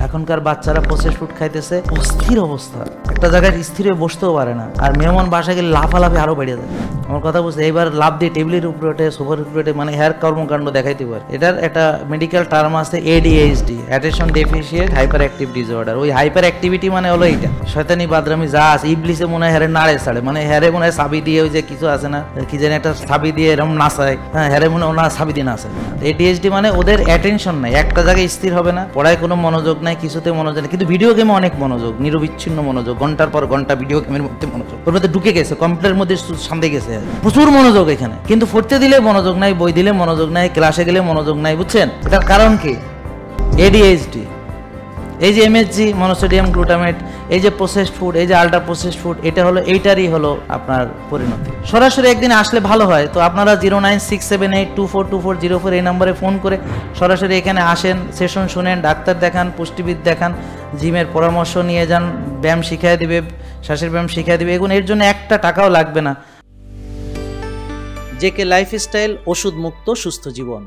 এখনকার বাচ্চারা process food খাইতেছে, অস্থির অবস্থা, একটা জায়গায় স্থির হয়ে বসতেও পারে না। আর মেহমান বাসায় গেলে লাফালাফি আরো বেড়ে যায়। আমার কথা বুঝতে, এইবার লাভ দিয়ে টেবিলের উপরে ওঠে, সোফার উপরে ওঠে, মানে হেয়ার কর্মকাণ্ড দেখাইতে পারে। এটার একটা মেডিকেল টার্ম আছে ADHD, attention deficient hyper active disorder. ওই হাইপার অ্যাক্টিভিটি মানে হলো এইটা, শয়তানি বাদরামি যা আছে, ইবলিসে মনে হয় হ্যারে নাড়ে ছাড়ে, মানে হ্যারে মনে হয় সাবি দিয়ে, ওই যে কিছু আছে না কি জানি একটা সাবি দিয়ে এরকম নাচায়, হ্যাঁ হ্যারে মনে হয় ওনা সাবি দিয়ে নাচায়। ADHD মানে ওদের অ্যাটেনশন নাই, একটা জায়গায় স্থির হবে না, পড়ায় কোনো মনোযোগ নাই, কিছুতে মনোযোগ নেই, কিন্তু ভিডিও গেমে অনেক মনোযোগ, নিরবিচ্ছিন্ন মনোযোগ, ঘন্টার পর ঘন্টা ভিডিও গেমের মধ্যে মনোযোগ, ওর মধ্যে ঢুকে গেছে, কম্পিউটারের মধ্যে সামনে গেছে, প্রচুর মনোযোগ এখানে। কিন্তু পড়তে দিলে মনোযোগ নাই, বই দিলে মনোযোগ নাই, ক্লাসে গেলে মনোযোগ নাই, বুঝছেন? এটার কারণ কি? ADHD। এই যে MSG, মনোসোডিয়াম গ্লুটামেট, এই যে প্রসেসড ফুড, এই যে আল্ট্রা প্রসেসড ফুড, এটা হলো এইটারই হলো আপনার পরিণতি। সরাসরি একদিন আসলে ভালো হয়, তো আপনারা 09678242404 এই নম্বরে ফোন করে সরাসরি এখানে আসেন, সেশন শুনেন, ডাক্তার দেখান, পুষ্টিবিদ দেখান, জিমের পরামর্শ নিয়ে যান, ব্যায়াম শিখিয়ে দিবে, শ্বাসের ব্যায়াম শিখিয়ে দিবে, এগুলো এর জন্য একটা টাকাও লাগবে না। JK লাইফস্টাইল, ওষুধ মুক্ত সুস্থ জীবন।